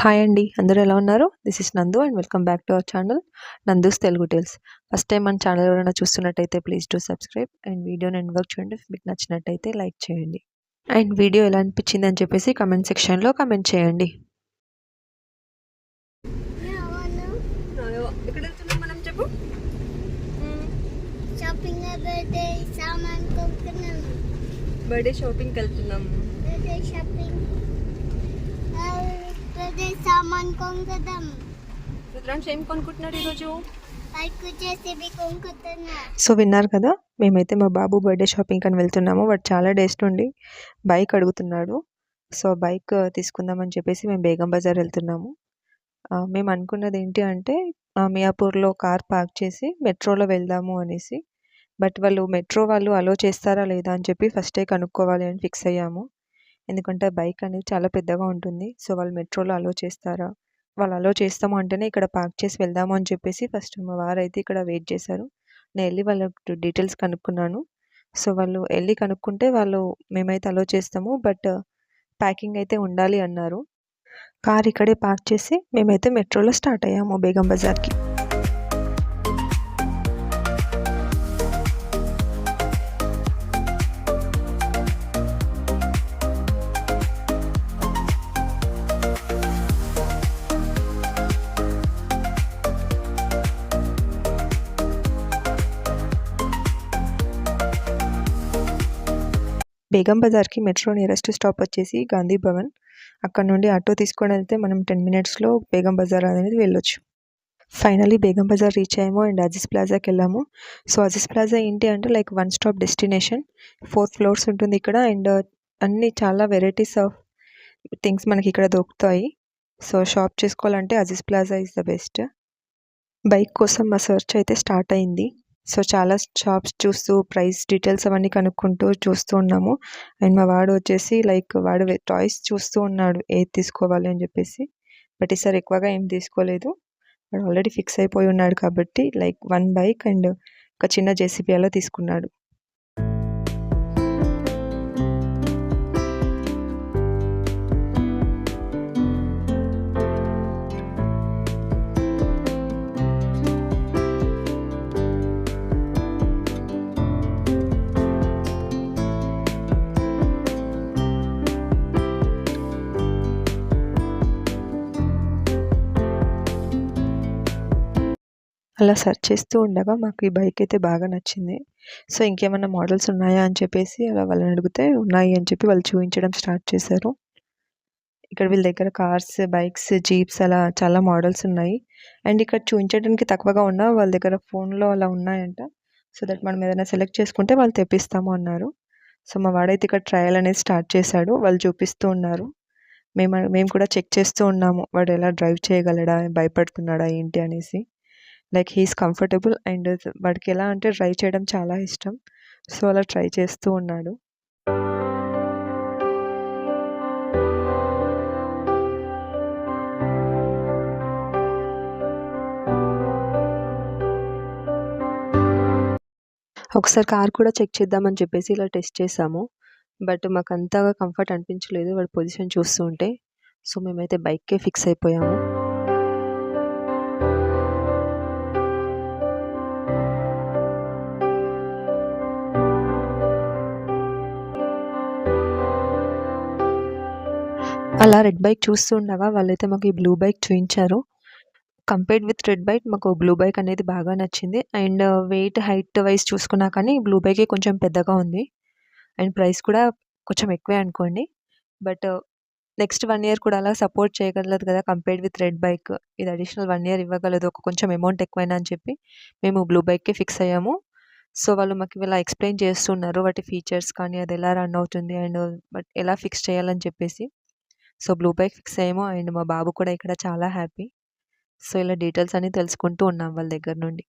Hi అండి. అందరూ ఎలా ఉన్నారు? This is Nandu and welcome back to our channel Nandu's Telugu Tales. First time మన ఛానల్ ఎవరైనా చూస్తున్నట్టయితే ప్లీజ్ డూ సబ్స్క్రైబ్ అండ్ వీడియోని ఎండ్ వరకు చూడండి. మీకు నచ్చినట్టయితే లైక్ చేయండి. అండ్ వీడియో ఎలా అనిపించింది అని చెప్పేసి కమెంట్ సెక్షన్లో కమెంట్ చేయండి. ఎక్కడ వెళ్తున్నాం మనం చెప్పు? బర్త్డే షాపింగ్కి వెళ్తున్నాం. సామాన్ కొనుక్కుందాం. రుద్రాంశ్ ఏం కొనుక్కుంటున్నాడు ఈరోజు? కొనుక్కుంటున్నా. సో విన్నారు కదా, మేమైతే మా బాబు బర్త్డే షాపింగ్ అని వెళ్తున్నాము. వాడు చాలా డేస్ నుండి బైక్ అడుగుతున్నాడు. సో బైక్ తీసుకుందామని చెప్పేసి మేము బేగం బజార్ వెళ్తున్నాము. మేము అనుకున్నది ఏంటి అంటే మియాపూర్లో కార్ పార్క్ చేసి మెట్రోలో వెళ్దాము అనేసి. బట్ మెట్రో వాళ్ళు అలో చేస్తారా లేదా అని చెప్పి ఫస్టే కనుక్కోవాలి అని ఫిక్స్ అయ్యాము. ఎందుకంటే బైక్ అనేది చాలా పెద్దగా ఉంటుంది. సో వాళ్ళు మెట్రోలో అలో చేస్తారా? వాళ్ళు అలో చేస్తాము అంటేనే ఇక్కడ పార్క్ చేసి వెళ్దాము అని చెప్పేసి ఫస్ట్ మా వారైతే ఇక్కడ వెయిట్ చేశారు. నేను వెళ్ళి వాళ్ళ డీటెయిల్స్ కనుక్కున్నాను. సో వాళ్ళు వెళ్ళి కనుక్కుంటే మేమైతే అలో చేస్తాము, బట్ ప్యాకింగ్ అయితే ఉండాలి అన్నారు. కార్ ఇక్కడే పార్క్ చేసి మేమైతే మెట్రోలో స్టార్ట్ అయ్యాము బేగం బజార్కి. బేగం బజార్కి మెట్రో నియరెస్ట్ స్టాప్ వచ్చేసి గాంధీ భవన్. అక్కడ నుండి ఆటో తీసుకొని వెళ్తే మనం 10 మినిట్స్లో బేగం బజార్ అనేది వెళ్ళొచ్చు. ఫైనలీ బేగం బజార్ రీచ్ అయ్యాము అండ్ అజీజ్ ప్లాజాకి వెళ్ళాము. సో అజీజ్ ప్లాజా ఏంటి అంటే లైక్ 1 స్టాప్ డెస్టినేషన్. 4 ఫ్లోర్స్ ఉంటుంది ఇక్కడ అండ్ అన్ని చాలా వెరైటీస్ ఆఫ్ థింగ్స్ మనకి ఇక్కడ దొరుకుతాయి. సో షాప్ చేసుకోవాలంటే Aziz plaza is the best. Bike కోసం మా సెర్చ్ అయితే స్టార్ట్ అయింది. సో చాలా షాప్స్ చూస్తూ ప్రైస్ డీటెయిల్స్ అవన్నీ కనుక్కుంటూ చూస్తూ ఉన్నాము. అండ్ మా వాడు వచ్చేసి వాడు టాయ్స్ చూస్తూ ఉన్నాడు ఏది తీసుకోవాలి అని చెప్పేసి. బట్ ఈసారి ఎక్కువగా ఏం తీసుకోలేదు. వాడు ఆల్రెడీ ఫిక్స్ అయిపోయి ఉన్నాడు కాబట్టి 1 బైక్ అండ్ ఒక చిన్న జేసీబీ అలా తీసుకున్నాడు. అలా సెర్చ్ చేస్తూ ఉండగా మాకు ఈ బైక్ అయితే బాగా నచ్చింది. సో ఇంకేమైనా మోడల్స్ ఉన్నాయా అని చెప్పేసి అలా వాళ్ళని అడిగితే ఉన్నాయి అని చెప్పి వాళ్ళు చూపించడం స్టార్ట్ చేశారు. ఇక్కడ వీళ్ళ దగ్గర కార్స్, బైక్స్, జీప్స్ అలా చాలా మోడల్స్ ఉన్నాయి. అండ్ ఇక్కడ చూపించడానికి తక్కువగా ఉన్నా వాళ్ళ దగ్గర ఫోన్లో అలా ఉన్నాయంట. సో దట్ మనం ఏదైనా సెలెక్ట్ చేసుకుంటే వాళ్ళు తెప్పిస్తాము అన్నారు. సో మా వాడైతే ఇక్కడ ట్రయల్ అనేది స్టార్ట్ చేశాడు. వాళ్ళు చూపిస్తూ ఉన్నారు. మేము కూడా చెక్ చేస్తూ ఉన్నాము వాడు ఎలా డ్రైవ్ చేయగలడా, భయపడుతున్నాడా ఏంటి అనేసి. హీఈస్ కంఫర్టబుల్ అండ్ వాడికి ఎలా అంటే డ్రైవ్ చేయడం చాలా ఇష్టం. సో అలా ట్రై చేస్తూ ఉన్నాడు. ఒకసారి కార్ కూడా చెక్ చేద్దామని చెప్పేసి ఇలా టెస్ట్ చేసాము. బట్ మాకు అంతగా కంఫర్ట్ అనిపించలేదు వాడి పొజిషన్ చూస్తూ ఉంటే. సో మేమైతే బైక్కే ఫిక్స్ అయిపోయాము. అలా రెడ్ బైక్ చూస్తూ ఉండగా వాళ్ళైతే మాకు ఈ బ్లూ బైక్ చూపించారు. కంపేర్డ్ విత్ రెడ్ బైక్ మాకు బ్లూ బైక్ అనేది బాగా నచ్చింది. అండ్ వెయిట్, హైట్ వైజ్ చూసుకున్నా కానీ బ్లూ బైకే కొంచెం పెద్దగా ఉంది. అండ్ ప్రైస్ కూడా కొంచెం ఎక్కువే అనుకోండి. బట్ నెక్స్ట్ 1 ఇయర్ కూడా అలా సపోర్ట్ చేయగలదు కదా కంపేర్డ్ విత్ రెడ్ బైక్. ఇది అడిషనల్ 1 ఇయర్ ఇవ్వగలదు కొంచెం అమౌంట్ ఎక్కువైనా అని చెప్పి మేము బ్లూ బైక్కే ఫిక్స్ అయ్యాము. సో వాళ్ళు మాకు ఇలా ఎక్స్ప్లెయిన్ చేస్తున్నారు వాటి ఫీచర్స్ కానీ అది ఎలా రన్ అవుతుంది అండ్ బట్ ఎలా ఫిక్స్ చేయాలని చెప్పేసి. సో బ్లూ బైక్ ఫిక్స్ అయ్యాము అండ్ మా బాబు కూడా ఇక్కడ చాలా హ్యాపీ. సో ఇలా డీటెయిల్స్ అన్నీ తెలుసుకుంటూ ఉన్నాం వాళ్ళ దగ్గర నుండి.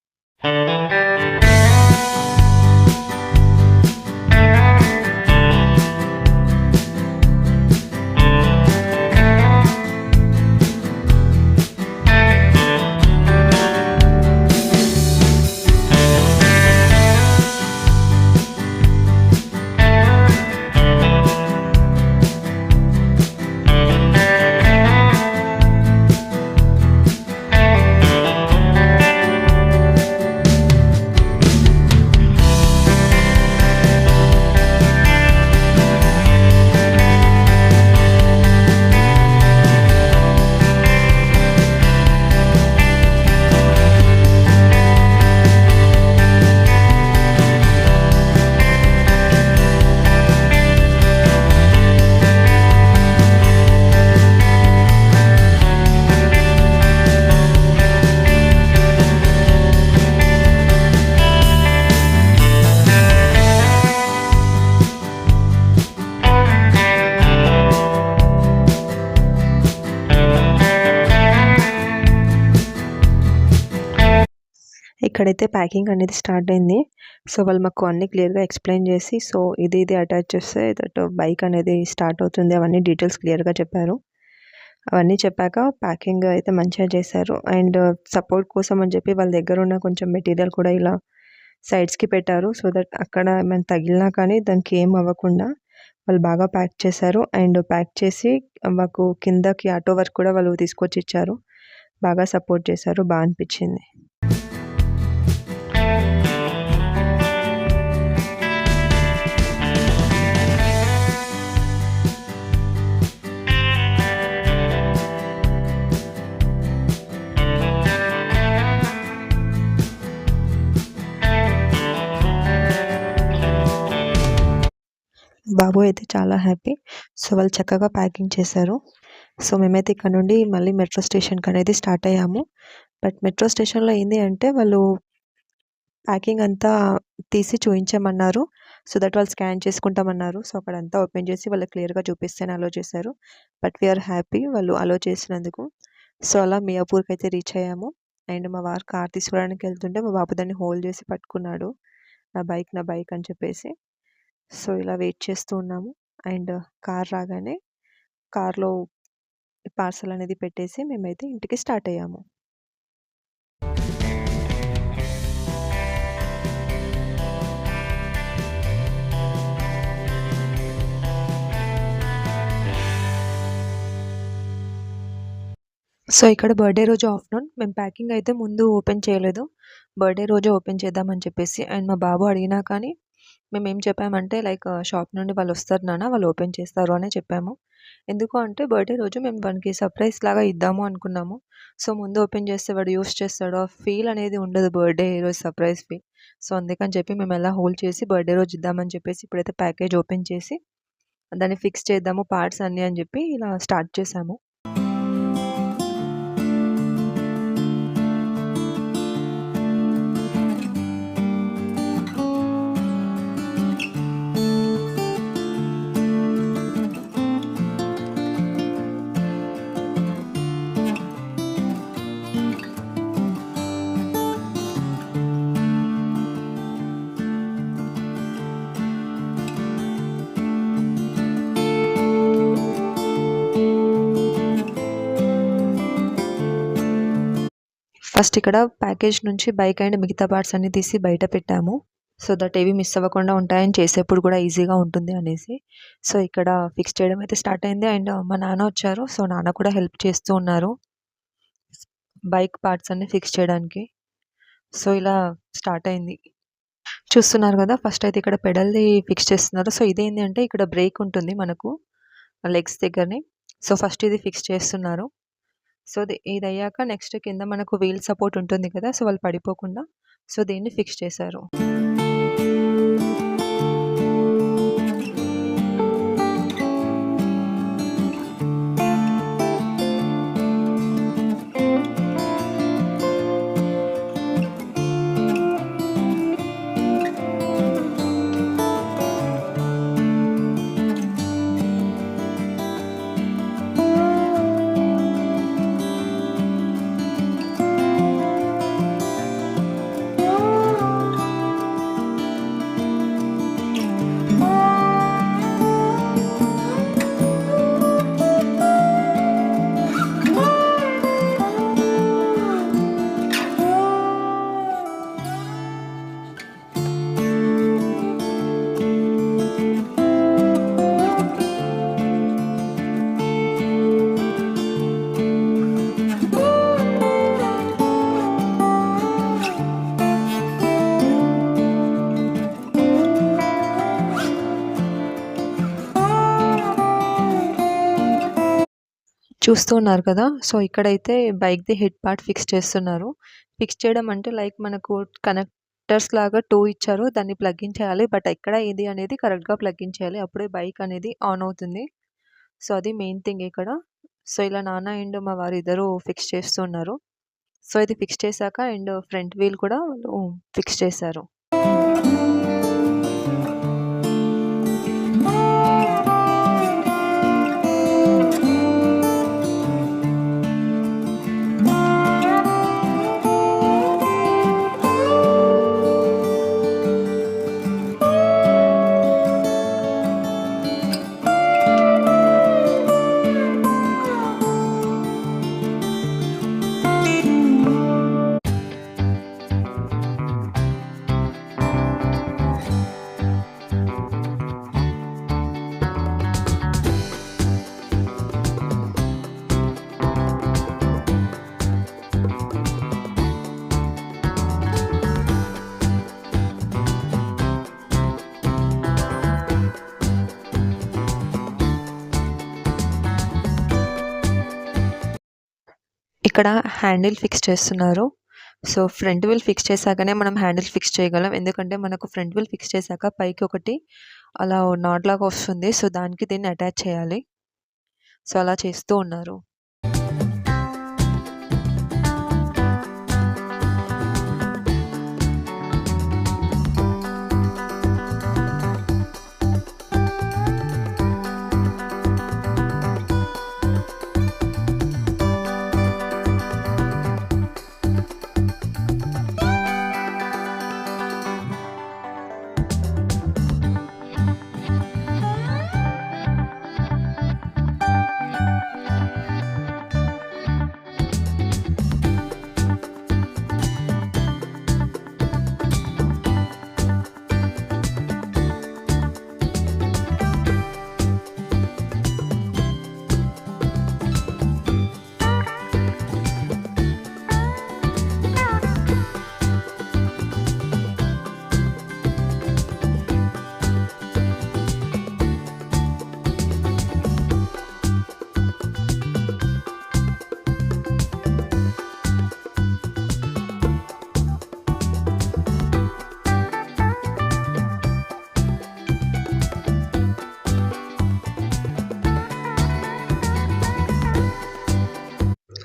ఇక్కడైతే ప్యాకింగ్ అనేది స్టార్ట్ అయింది. సో, వాళ్ళు మాకు అన్నీ క్లియర్‌గా ఎక్స్‌ప్లెయిన్ చేసి, సో, ఇది అటాచ్ చేస్తే దట్ బైక్ అనేది స్టార్ట్ అవుతుంది. అవన్నీ డీటెయిల్స్ క్లియర్‌గా చెప్పారు. అవన్నీ చెప్పాక ప్యాకింగ్ అయితే మంచిగా చేశారు. అండ్ సపోర్ట్ కోసం అని చెప్పి వాళ్ళ దగ్గర ఉన్న కొంచెం మెటీరియల్ కూడా ఇలా సైడ్స్‌కి పెట్టారు. సో దట్ అక్కడ ఏమైనా తగిలినా కానీ దానికి ఏం అవ్వకుండా వాళ్ళు బాగా ప్యాక్ చేశారు. అండ్ ప్యాక్ చేసి మాకు కిందకి ఆటో వరకు కూడా వాళ్ళు తీసుకొచ్చి ఇచ్చారు. బాగా సపోర్ట్ చేశారు. అనిపించింది. బాబు అయితే చాలా హ్యాపీ. సో, వాళ్ళు చక్కగా ప్యాకింగ్ చేశారు. సో, మేమైతే ఇక్కడ నుండి మళ్ళీ మెట్రో స్టేషన్‌కి అనేది స్టార్ట్ అయ్యాము. బట్ మెట్రో స్టేషన్‌లో ఏంది అంటే వాళ్ళు ప్యాకింగ్ అంతా తీసి చూయించమన్నారు. సో దట్ వాళ్ళు స్కాన్ చేసుకుంటామన్నారు. సో, అక్కడంతా ఓపెన్ చేసి వాళ్ళకి క్లియర్‌గా చూపిస్తేనే అలో చేశారు. బట్ వి ఆర్ హ్యాపీ వాళ్ళు అలో చేసినందుకు. సో, అలా మియాపూర్‌కైతే రీచ్ అయ్యాము. అండ్ మా వారు కార్ తీసుకోవడానికి వెళ్తుంటే మా బాబు దాన్ని హోల్డ్ చేసి పట్టుకున్నాడు. నా బైక్ అని చెప్పేసి. సో, ఇలా వెయిట్ చేస్తూ ఉన్నాము. అండ్ కార్ రాగానే కార్‌లో పార్సెల్ అనేది పెట్టేసి మేమైతే ఇంటికి స్టార్ట్ అయ్యాము. సో, ఇక్కడ బర్త్‌డే రోజు ఆఫ్టర్‌నూన్ మేము ప్యాకింగ్ అయితే ముందు ఓపెన్ చేయలేదు. బర్త్‌డే రోజే ఓపెన్ చేద్దామని చెప్పేసి. అండ్ మా బాబు అడిగినా కానీ మేమేం చెప్పామంటే లైక్ షాప్ నుండి వాళ్ళొస్తారు నాన్న వాళ్ళు ఓపెన్ చేస్తారు అనే చెప్పాము. ఎందుకు అంటే బర్త్‌డే రోజు మేము వానికి సర్ప్రైజ్ లాగా ఇద్దాము అనుకున్నాము. సో, ముందు ఓపెన్ చేస్తే వాడు యూజ్ చేస్తాడు. ఆ ఫీల్ అనేది ఉండదు బర్త్‌డే రోజు సర్ప్రైజ్ ఫీల్. సో, అందుకని చెప్పి మేము ఎలా హోల్డ్ చేసి బర్త్‌డే రోజు ఇద్దామని చెప్పేసి ఇప్పుడైతే ప్యాకేజ్ ఓపెన్ చేసి దాన్ని ఫిక్స్ చేద్దాము పార్ట్స్ అన్నీ అని చెప్పి ఇలా స్టార్ట్ చేశాము. ఫస్ట్ ఇక్కడ ప్యాకేజ్ నుంచి బైక్ అండ్ మిగతా పార్ట్స్ అన్నీ తీసి బయట పెట్టాము. సో దట్ ఏవి మిస్ అవ్వకుండా ఉంటాయని చేసేప్పుడు కూడా ఈజీగా ఉంటుంది అనేసి. సో ఇక్కడ ఫిక్స్ చేయడం అయితే స్టార్ట్ అయింది. అండ్ మా నాన్న వచ్చారు. సో నాన్న కూడా హెల్ప్ చేస్తూ ఉన్నారు బైక్ పార్ట్స్ అన్నీ ఫిక్స్ చేయడానికి. సో ఇలా స్టార్ట్ అయింది. చూస్తున్నారు కదా! ఫస్ట్ అయితే ఇక్కడ పెడల్‌ది ఫిక్స్ చేస్తున్నారు. సో ఇదేంటి అంటే ఇక్కడ బ్రేక్ ఉంటుంది మనకు లెగ్స్ దగ్గరనే. సో ఫస్ట్ ఇది ఫిక్స్ చేస్తున్నారు. సో, ఇదయ్యాక నెక్స్ట్ కింద మనకు వీల్ సపోర్ట్ ఉంటుంది కదా! సో, వాళ్ళు పడిపోకుండా సో, దీన్ని ఫిక్స్ చేశారు. చూస్తూ ఉన్నారు కదా! సో, ఇక్కడైతే బైక్‌ది హెడ్ పార్ట్ ఫిక్స్ చేస్తున్నారు. ఫిక్స్ చేయడం అంటే లైక్ మనకు కనెక్టర్స్ లాగా 2 ఇచ్చారు. దాన్ని ప్లగ్ ఇన్ చేయాలి. బట్ ఎక్కడ ఏది అనేది కరెక్ట్‌గా ప్లగ్ ఇన్ చేయాలి. అప్పుడే బైక్ అనేది ఆన్ అవుతుంది. సో, అది మెయిన్ థింగ్ ఇక్కడ. సో, ఇలా నాన్న అండ్ మా వారు ఇద్దరు ఫిక్స్ చేస్తూ ఉన్నారు. సో, ఇది ఫిక్స్ చేశాక అండ్ ఫ్రంట్ వీల్ కూడా వాళ్ళు ఫిక్స్ చేశారు. ఇక్కడ హ్యాండిల్ ఫిక్స్ చేస్తున్నారు. సో, ఫ్రంట్ వీల్ ఫిక్స్ చేశాకనే మనం హ్యాండిల్ ఫిక్స్ చేయగలం. ఎందుకంటే మనకు ఫ్రంట్ వీల్ ఫిక్స్ చేశాక పైకి ఒకటి అలా నాట్ లాగా వస్తుంది. సో, దానికి దీన్ని అటాచ్ చేయాలి. సో, అలా చేస్తూ ఉన్నారు.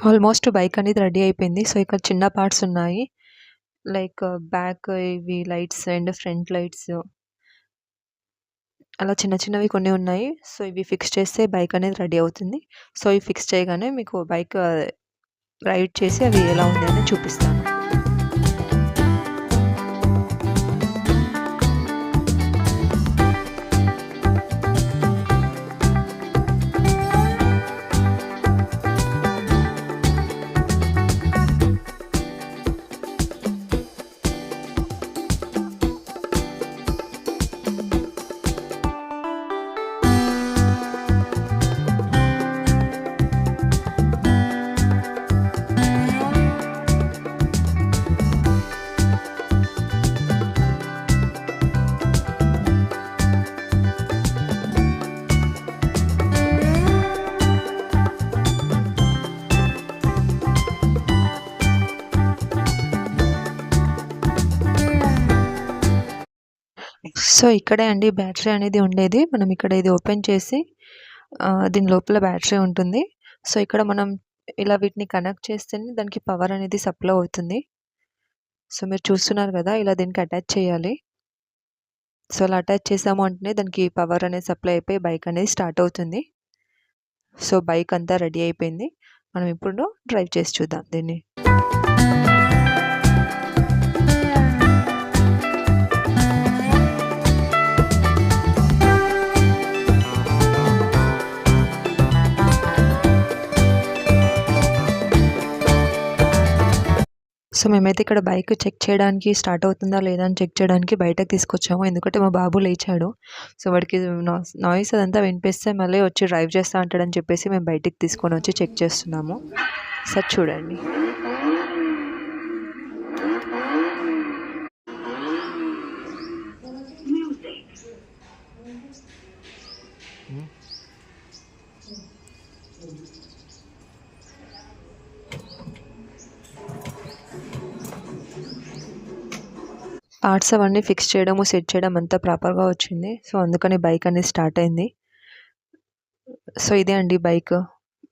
ఆల్మోస్ట్ బైక్ అనేది రెడీ అయిపోయింది. సో, ఇక్కడ చిన్న పార్ట్స్ ఉన్నాయి. లైక్ బ్యాక్ ఇవి లైట్స్ అండ్ ఫ్రంట్ లైట్స్ అలా చిన్న చిన్నవి కొన్ని ఉన్నాయి. సో, ఇవి ఫిక్స్ చేస్తే బైక్ అనేది రెడీ అవుతుంది. సో, ఇవి ఫిక్స్ చేయగానే మీకు బైక్ రైడ్ చేసి అవి ఎలా ఉంది అనేది చూపిస్తాను. సో, ఇక్కడే అండి బ్యాటరీ అనేది ఉండేది. మనం ఇక్కడ ఇది ఓపెన్ చేసి దీని లోపల బ్యాటరీ ఉంటుంది. సో, ఇక్కడ మనం ఇలా వీటిని కనెక్ట్ చేస్తేనే దానికి పవర్ అనేది సప్లై అవుతుంది. సో, మీరు చూస్తున్నారు గదా! ఇలా దీనికి అటాచ్ చేయాలి. సో, అలా అటాచ్ చేసాము అంటేనే దానికి పవర్ అనేది సప్లై అయిపోయి బైక్ అనేది స్టార్ట్ అవుతుంది. సో, బైక్ అంతా రెడీ అయిపోయింది. మనం ఇప్పుడు డ్రైవ్ చేసి చూద్దాం దీన్ని. సో, మేమైతే ఇక్కడ బైక్ చెక్ చేయడానికి స్టార్ట్ అవుతుందా లేదా అని చెక్ చేయడానికి బయటకి తీసుకొచ్చాము. ఎందుకంటే మా బాబు లేచాడు. సో, వాడికి నాయిస్ అదంతా వినిపిస్తే మళ్ళీ వచ్చి డ్రైవ్ చేస్తా అంటాడని చెప్పేసి మేము బయటికి తీసుకొని వచ్చి చెక్ చేస్తున్నాము. సార్ చూడండి. పార్ట్స్ అవన్నీ ఫిక్స్ చేయడము, సెట్ చేయడం అంతా ప్రాపర్‌గా వచ్చింది. సో, అందుకని బైక్ అనేది స్టార్ట్ అయింది. సో, ఇదే అండి బైక్.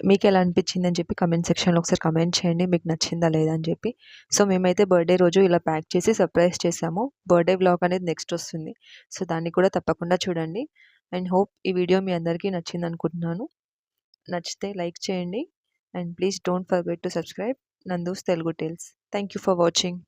మీకెలా అనిపించిందని చెప్పి కామెంట్ సెక్షన్‌లో ఒకసారి కామెంట్ చేయండి. మీకు నచ్చిందా లేదా అని చెప్పి. సో, మేమైతే బర్త్‌డే రోజు ఇలా ప్యాక్ చేసి సర్ప్రైజ్ చేసాము. బర్త్‌డే వ్లాగ్ అనేది నెక్స్ట్ వస్తుంది. సో, దాన్ని కూడా తప్పకుండా చూడండి. అండ్ హోప్ ఈ వీడియో మీ అందరికీ నచ్చిందనుకుంటున్నాను. నచ్చితే లైక్ చేయండి. And please don't forget to subscribe Nandu's Telugu Tales. Thank you for watching.